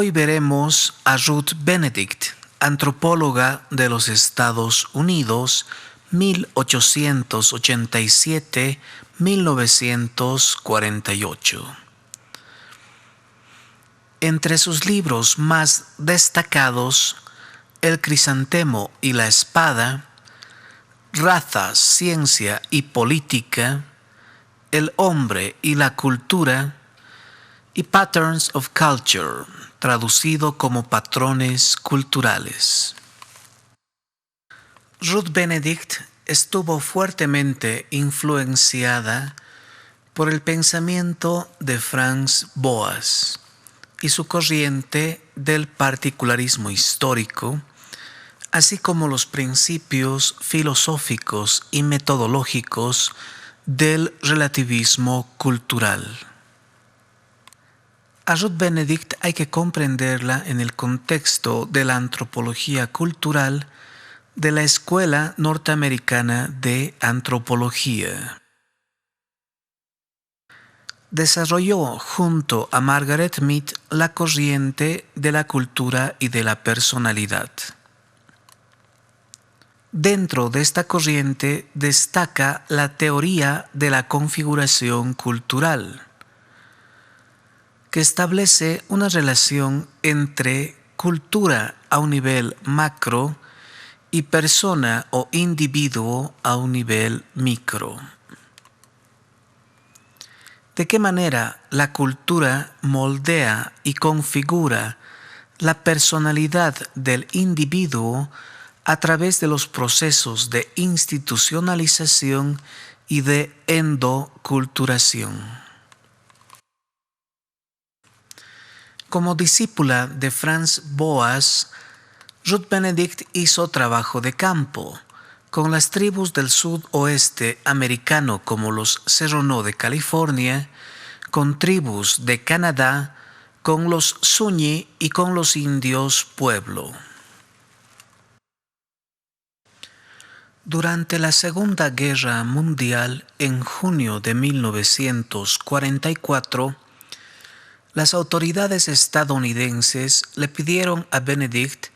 Hoy veremos a Ruth Benedict, antropóloga de los Estados Unidos, 1887-1948. Entre sus libros más destacados, El crisantemo y la espada, Raza, ciencia y política, El hombre y la cultura y Patterns of Culture, traducido como patrones culturales. Ruth Benedict estuvo fuertemente influenciada por el pensamiento de Franz Boas y su corriente del particularismo histórico, así como los principios filosóficos y metodológicos del relativismo cultural. A Ruth Benedict hay que comprenderla en el contexto de la antropología cultural de la Escuela Norteamericana de Antropología. Desarrolló junto a Margaret Mead la corriente de la cultura y de la personalidad. Dentro de esta corriente destaca la teoría de la configuración cultural, que establece una relación entre cultura a un nivel macro y persona o individuo a un nivel micro. ¿De qué manera la cultura moldea y configura la personalidad del individuo a través de los procesos de institucionalización y de endoculturación? Como discípula de Franz Boas, Ruth Benedict hizo trabajo de campo con las tribus del sudoeste americano como los Serono de California, con tribus de Canadá, con los Zuni y con los indios Pueblo. Durante la Segunda Guerra Mundial, en junio de 1944, las autoridades estadounidenses le pidieron a Benedict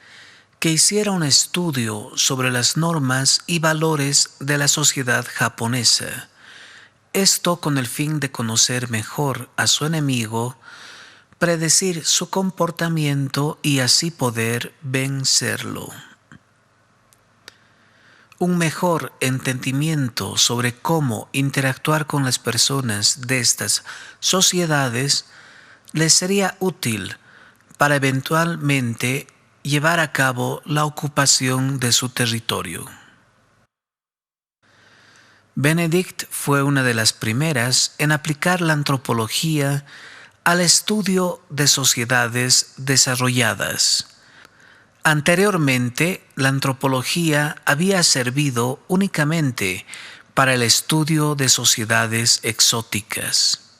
que hiciera un estudio sobre las normas y valores de la sociedad japonesa. Esto con el fin de conocer mejor a su enemigo, predecir su comportamiento y así poder vencerlo. Un mejor entendimiento sobre cómo interactuar con las personas de estas sociedades les sería útil para eventualmente llevar a cabo la ocupación de su territorio. Benedict fue una de las primeras en aplicar la antropología al estudio de sociedades desarrolladas. Anteriormente, la antropología había servido únicamente para el estudio de sociedades exóticas.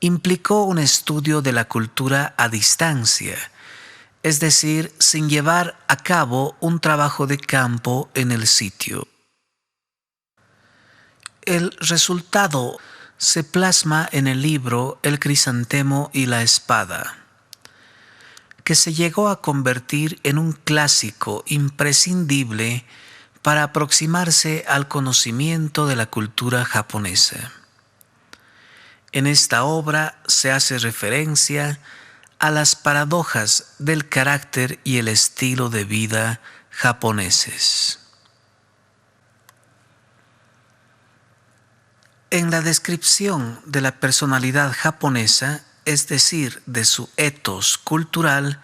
Implicó un estudio de la cultura a distancia, es decir, sin llevar a cabo un trabajo de campo en el sitio. El resultado se plasma en el libro El crisantemo y la espada, que se llegó a convertir en un clásico imprescindible para aproximarse al conocimiento de la cultura japonesa. En esta obra se hace referencia a las paradojas del carácter y el estilo de vida japoneses. En la descripción de la personalidad japonesa, es decir, de su ethos cultural,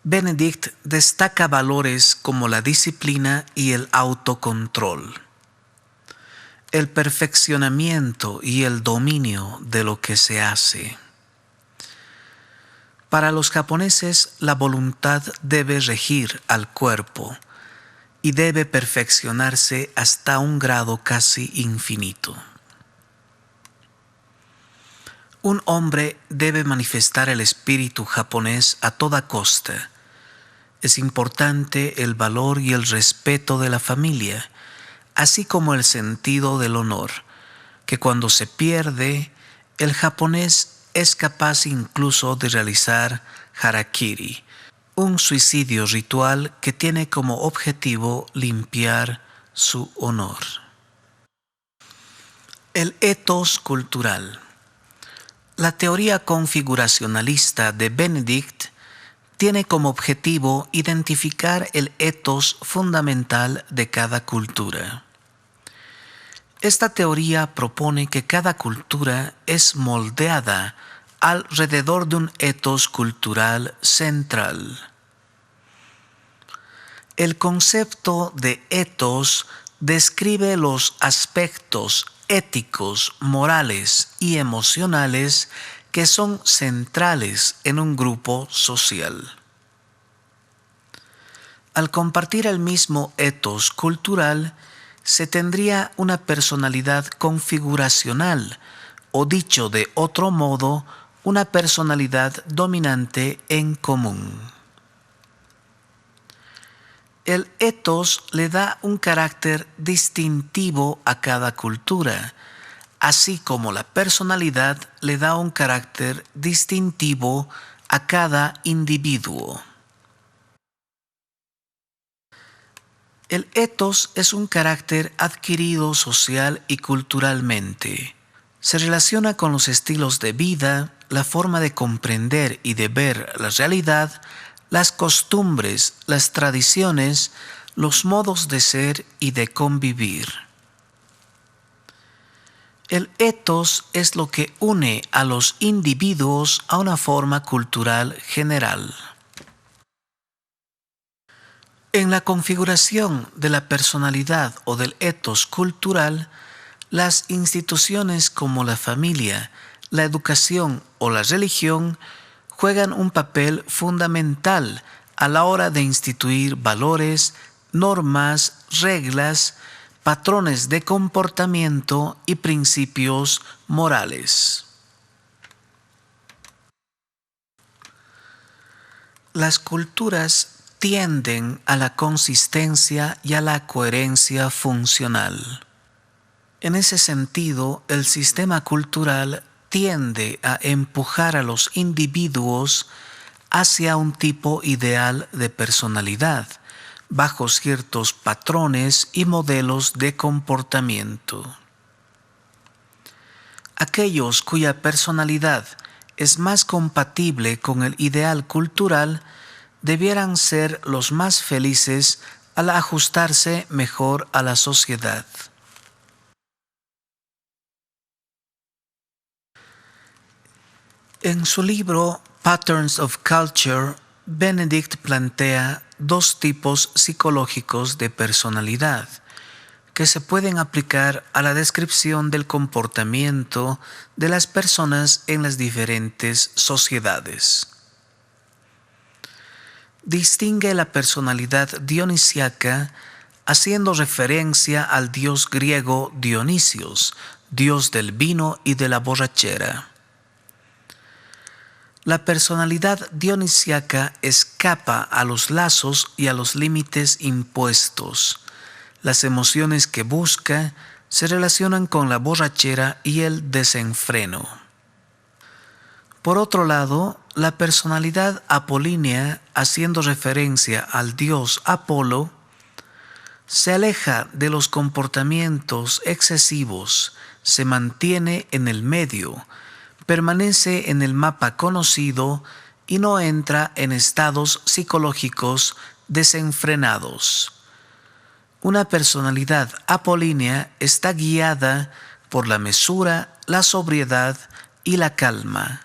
Benedict destaca valores como la disciplina y el autocontrol, el perfeccionamiento y el dominio de lo que se hace. Para los japoneses, la voluntad debe regir al cuerpo y debe perfeccionarse hasta un grado casi infinito. Un hombre debe manifestar el espíritu japonés a toda costa. Es importante el valor y el respeto de la familia, así como el sentido del honor, que cuando se pierde, el japonés es capaz incluso de realizar harakiri, un suicidio ritual que tiene como objetivo limpiar su honor. El etos cultural. La teoría configuracionalista de Benedict tiene como objetivo identificar el etos fundamental de cada cultura. Esta teoría propone que cada cultura es moldeada alrededor de un etos cultural central. El concepto de etos describe los aspectos éticos, morales y emocionales que son centrales en un grupo social. Al compartir el mismo etos cultural, se tendría una personalidad configuracional, o dicho de otro modo, una personalidad dominante en común. El etos le da un carácter distintivo a cada cultura, así como la personalidad le da un carácter distintivo a cada individuo. El etos es un carácter adquirido social y culturalmente. Se relaciona con los estilos de vida, la forma de comprender y de ver la realidad, las costumbres, las tradiciones, los modos de ser y de convivir. El etos es lo que une a los individuos a una forma cultural general. En la configuración de la personalidad o del etos cultural, las instituciones como la familia, la educación o la religión juegan un papel fundamental a la hora de instituir valores, normas, reglas, patrones de comportamiento y principios morales. Las culturas tienden a la consistencia y a la coherencia funcional. En ese sentido, el sistema cultural tiende a empujar a los individuos hacia un tipo ideal de personalidad, bajo ciertos patrones y modelos de comportamiento. Aquellos cuya personalidad es más compatible con el ideal cultural debieran ser los más felices al ajustarse mejor a la sociedad. En su libro Patterns of Culture, Benedict plantea dos tipos psicológicos de personalidad que se pueden aplicar a la descripción del comportamiento de las personas en las diferentes sociedades. Distingue la personalidad dionisiaca haciendo referencia al dios griego Dionisios, dios del vino y de la borrachera. La personalidad dionisiaca escapa a los lazos y a los límites impuestos. Las emociones que busca se relacionan con la borrachera y el desenfreno. Por otro lado, la personalidad apolínea, haciendo referencia al dios Apolo, se aleja de los comportamientos excesivos, se mantiene en el medio, permanece en el mapa conocido y no entra en estados psicológicos desenfrenados. Una personalidad apolínea está guiada por la mesura, la sobriedad y la calma.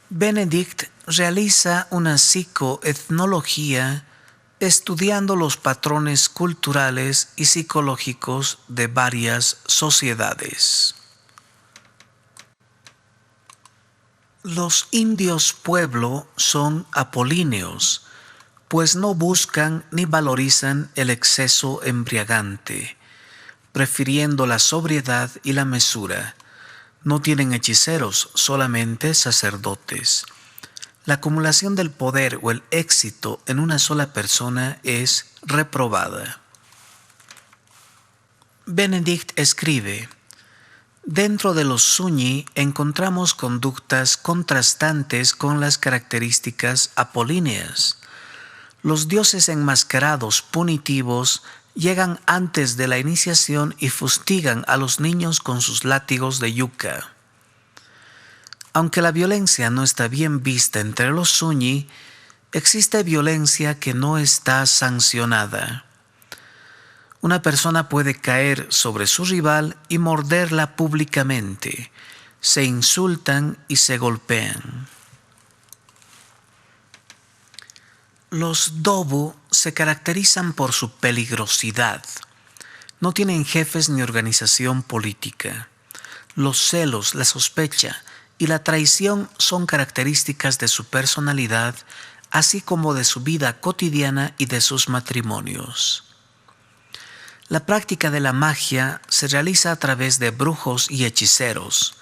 Benedict realiza una psicoetnología estudiando los patrones culturales y psicológicos de varias sociedades. Los indios pueblo son apolíneos, pues no buscan ni valorizan el exceso embriagante, prefiriendo la sobriedad y la mesura. No tienen hechiceros, solamente sacerdotes. La acumulación del poder o el éxito en una sola persona es reprobada. Benedict escribe: Dentro de los Zunyi encontramos conductas contrastantes con las características apolíneas. Los dioses enmascarados punitivos llegan antes de la iniciación y fustigan a los niños con sus látigos de yuca. Aunque la violencia no está bien vista entre los Zunyi, existe violencia que no está sancionada. Una persona puede caer sobre su rival y morderla públicamente. Se insultan y se golpean. Los Dobu se caracterizan por su peligrosidad. No tienen jefes ni organización política. Los celos, la sospecha y la traición son características de su personalidad, así como de su vida cotidiana y de sus matrimonios. La práctica de la magia se realiza a través de brujos y hechiceros.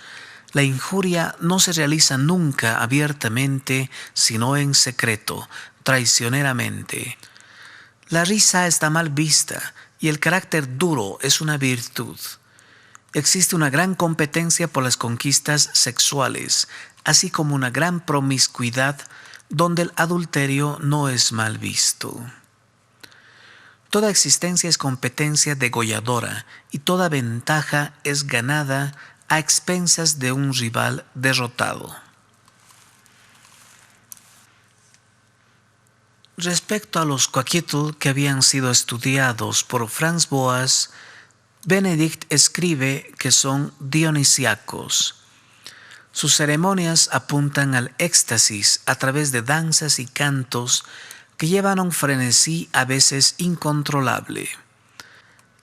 La injuria no se realiza nunca abiertamente, sino en secreto, traicioneramente. La risa está mal vista y el carácter duro es una virtud. Existe una gran competencia por las conquistas sexuales, así como una gran promiscuidad donde el adulterio no es mal visto. Toda existencia es competencia degolladora y toda ventaja es ganada a expensas de un rival derrotado. Respecto a los Coatlicue que habían sido estudiados por Franz Boas, Benedict escribe que son dionisíacos. Sus ceremonias apuntan al éxtasis a través de danzas y cantos que llevan a un frenesí a veces incontrolable.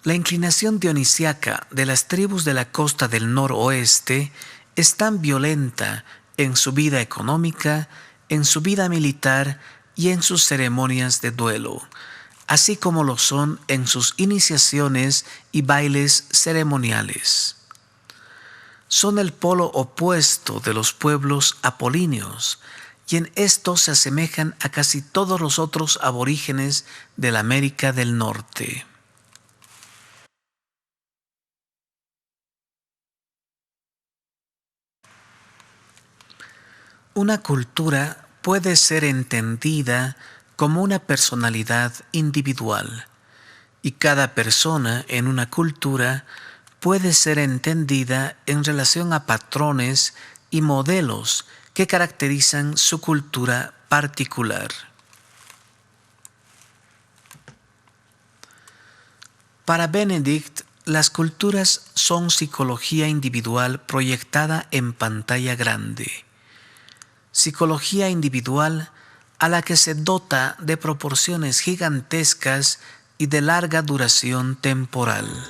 La inclinación dionisíaca de las tribus de la costa del noroeste es tan violenta en su vida económica, en su vida militar y en sus ceremonias de duelo, así como lo son en sus iniciaciones y bailes ceremoniales. Son el polo opuesto de los pueblos apolíneos, y en esto se asemejan a casi todos los otros aborígenes de la América del Norte. Una cultura puede ser entendida como una personalidad individual, y cada persona en una cultura puede ser entendida en relación a patrones y modelos que caracterizan su cultura particular. Para Benedict, las culturas son psicología individual proyectada en pantalla grande. Psicología individual a la que se dota de proporciones gigantescas y de larga duración temporal.